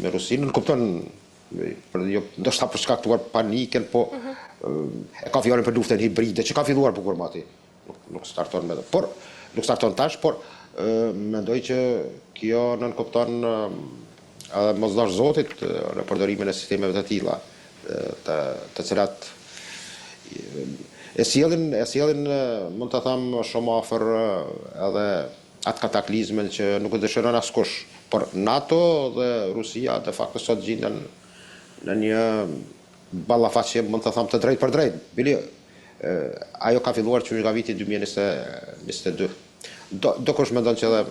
me Rusinë, në kupton, ndoshta për shkaktuar paniken, po e ka fjalën për luftën hibride, që ka filluar bukur mati. Nuk starton me dhe. Por, nuk starton tash, por mendoj që kjo nënkupton edhe mosdosh zotit në përdorimin e sistemeve të tilla, të cilat e sjellin mund të them shumë afër edhe atë kataklizmën që nuk e dëshiron askush. Por NATO dhe Rusia de facto sot gjenden në një ballafaqe, mund të them, të drejtë për drejtë. Bili ajo ka filluar që nga viti 2022. Do kush mendon që edhe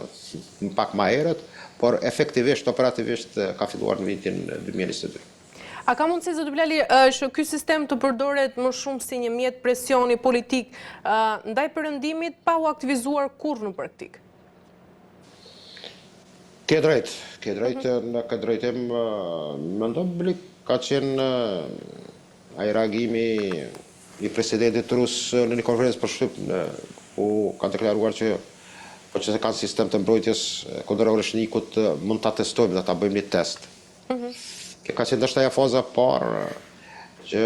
pak më herët, por efektivisht, operativisht ka filluar në vitin 2022. A ka mundësi, zoti Bilali, që ky sistem të përdoret më shumë si një mjet presioni politik ndaj perëndimit pa u aktivizuar kurrë në praktik? Ke drejt në këtë drejtim, mendoj Bili ka qenë ai reagimi i presidentit rus në një konferencë për shtyp, ku kanë deklaruar që po që se kanë sistem të mbrojtjes kundër orëshnikut, mund ta testojmë dhe ta bëjmë një test. Kjo ka qenë ndoshta ajo faza e parë që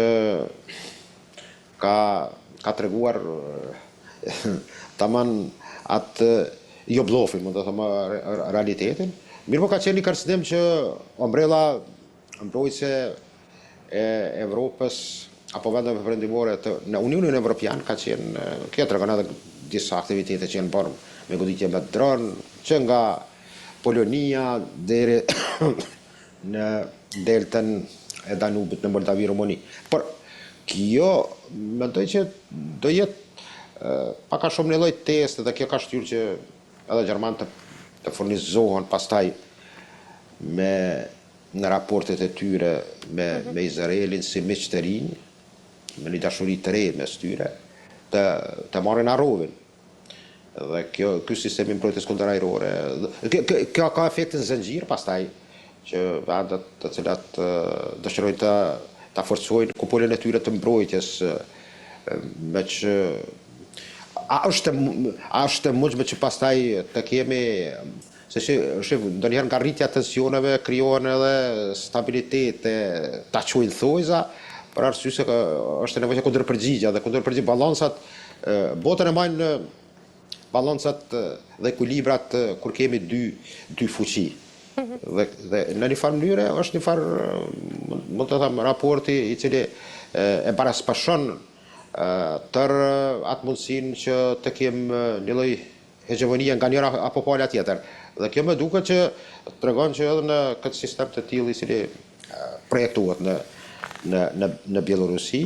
ka treguar tamam atë jo blofin, mund të them, realitetin. Mirë po ka qenë një kërcënim që ombrella mbrojtëse e Evropës apo vendeve perëndimore në Unionin Evropian ka qenë, kjo tregon edhe disa aktivitete që janë bërë me goditje me dron, që nga Polonia deri në deltën e Danubit në Moldavi, Rumani. Por kjo mendoj që do jetë pak a shumë një lloj test, dhe kjo ka shtyrë që edhe Gjermanët të furnizohen pastaj në raportet e tyre me Izraelin si miq të rinj, me një dashuri të re mes tyre, të marrin arovin. Dhe ky sistemi mbrojtjes kundërajrore, kjo ka efektin zenxhir pastaj, që vendet të cilat dëshirojnë ta forcojnë kupolën e tyre të mbrojtjes, me që a është mundshme që pastaj të kemi, se shif, ndonjëherë nga rritja e tensioneve krijohen edhe stabilitete, ta quajnë thojza, për arsye se është nevojë kundërpërgjigje, dhe kundërpërgjigje balancat, botën e majnë balancat dhe ekuilibrat kur kemi dy fuqi. Dhe në një farë mënyrë është një farë, mund të them, raporti i cili e baraspashon tër atë mundësinë që të kemë një lloj hegemonie nga njëra apo pala tjetër. Dhe kjo më duket që tregon që edhe në këtë sistem të tillë i cili projektohet në Bielorusi,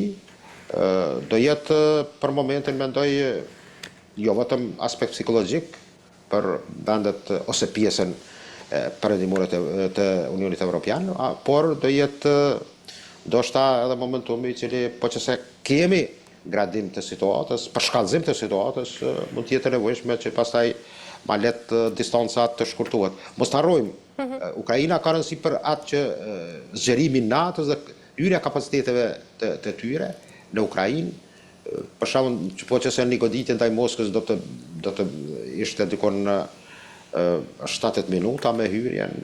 do jetë për momentin, mendoj, jo vetëm aspekt psikologjik për vendet ose pjesën perëndimore të Unionit Evropian, por do jetë ndoshta edhe momentumi i cili po që se kemi gradim të situatës, për shkallëzim të situatës, mund të jetë nevojshme që pastaj ma letë distancat të shkurtohet. Mos të harrojmë, Ukraina ka rëndësi për atë që zgjerimi natës dhe hyrja kapaciteteve të tyre në Ukrainë, për shembull, që po që se një goditje ndaj Moskës do të ishte dikon 7 minuta me hyrjen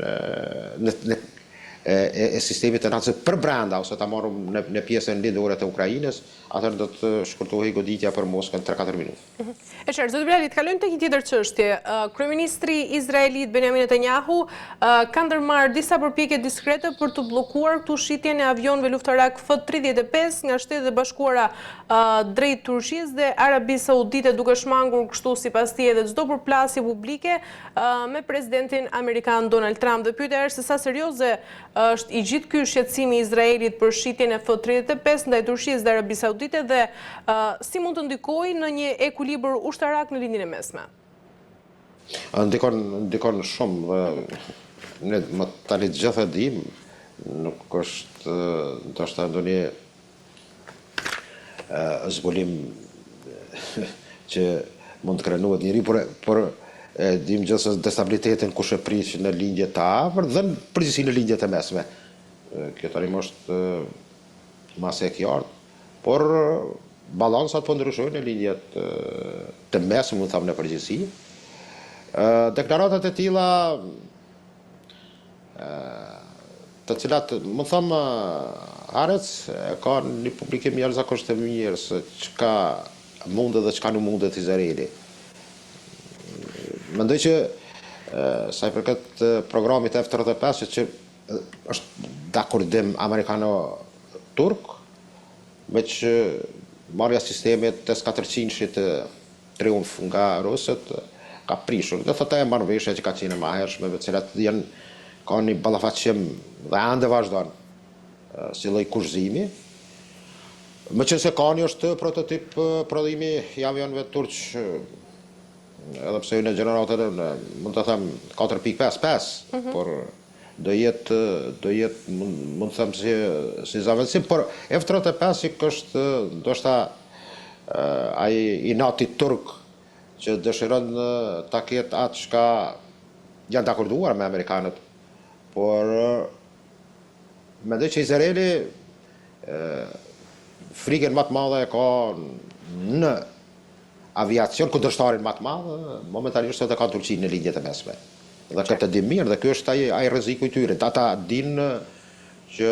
e sistemit të natës për brenda, ose ta marrum në pjesën lindore të Ukrainës, atëherë do të shkurtohej goditja për Moskën 3-4 minuta. E qartë, zoti Bilali, kalojmë tek një tjetër çështje. Kryeministri izraelit Benjamin Netanyahu ka ndërmarrë disa përpjekje diskrete për të bllokuar këtu shitjen e avionëve luftarak F-35 nga Shtetet e Bashkuara drejt Turqisë dhe Arabisë Saudite, duke shmangur kështu sipas tij edhe çdo përplasje publike me presidentin amerikan Donald Trump. Dhe pyetja është se sa serioze është i gjithë ky shqetësimi i Izraelit për shitjen e F-35 ndaj Turqisë dhe Arabisë Saudite, dhe si mund të ndikojë në një ekuilibër ushtarak në lindjen e mesme? Ndikon shumë, ne më tani gjithë e dim, nuk është ndoshta ndonjë zbulim që mund të krenohet njëri, por dim gjithë destabilitetin kush e prish në lindje të afër dhe në përgjithësi në lindjet e mesme. Kjo tani është masë e qartë, por balansat po ndryshojnë në lindjet të mesme, mund të them, në përgjithësi. Deklaratat e tilla të cilat, më thëmë, Arec ka një publikim jashtëzakonisht të mirë se çka mundet dhe çka nuk mundet Izraeli. Mendoj që sa i përket programit F-35 që është dakordim amerikano-turk, me që marrja sistemit S-400 Triumf nga rusët ka prishur. Dhe thotë e marrëveshje që ka qenë më hershme, me cilat ka një ballafaqim dhe ande vazhdon si lloj kurzimi. Meqense Kani është prototip prodhimi i avionëve turq, edhe pse në gjeneratër mund të them 4.55, por do jetë mund të them si zavendësim, por F-35 është ndoshta ai i natit turk që dëshiron ta ketë atë çka janë dakorduar me amerikanët, por mendoj që Izraeli frikën më të madhe ka në aviacion, kundërshtarin më të madh, momentanisht edhe ka Turqinë në linjët e mesme. Dhe këtë di mirë, dhe ky është ai rreziku i tyre. Ata dinë që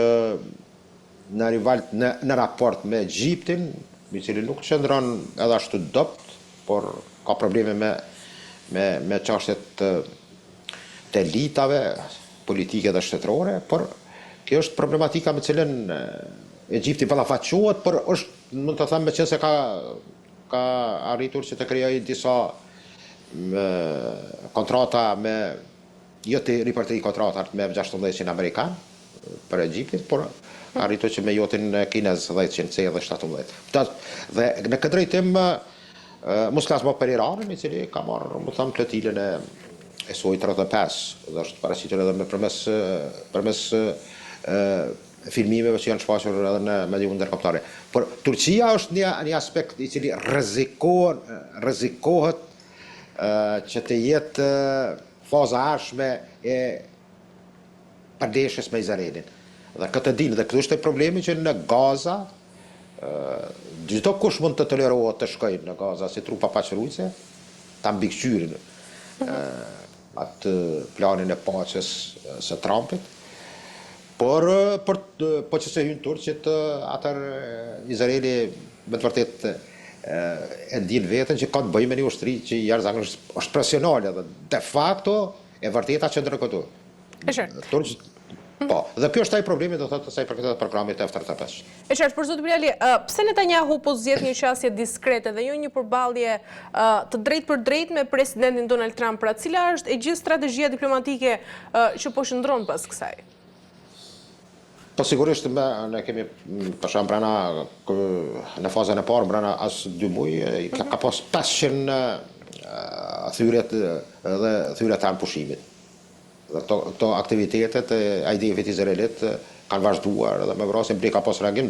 në raport me Egjiptin, i cili nuk qëndron edhe ashtu dopt, por ka probleme me çështjet të elitave politike dhe shtetërore, por kjo është problematika me cilën Egjipti ballafaqohet, por është, mund të them, meqense ka arritur që të krijojë disa kontrata me jo të ripërtëri kontratat me F-16 amerikan për Egjiptin, por arritur që me jotin kinez 10C dhe 17. Dhe në këtë drejtim mos flas më për Iranin, i cili ka marrë, më them, flotilën e Su-35 dhe është paraqitur edhe përmes filmimeve që janë shfaqur edhe në medium ndërkombëtare. Por Turqia është një aspekt i cili rrezikohet që të jetë faza ardhshme e përdeshjes me Izraelin. Dhe këtë dinë, dhe këtë është problemi që në Gaza çdo kush mund të tolerohet të shkojë në Gaza si trupa paqëruese, ta mbikëqyrin atë planin e paqes së Trumpit, por që se hynë Turqit, atër Izraeli me të vërtet e ndjen veten që ka të bëjë me një ushtri që jashtëzakonisht është presionale dhe de facto e vërteta qëndron këtu. Turqit po, dhe kjo është ai problemi, do thotë, sa i përket programit F-35. E qartë, për zotë Bilali, pse Netanyahu po zgjedh një qasje diskrete dhe jo një përballje të drejtë për drejtë me presidentin Donald Trump, pra cila është e gjithë strategjia diplomatike që po shndron pas kësaj? Po sigurisht ne kemi përsham brana në fazën e parë, brana as 2 muaj, ka pas 500 thyret dhe thyret të pushimit. Dhe këto aktivitetet, IDF-it Izraelit kanë vazhduar dhe me vrasjen ka pas reagim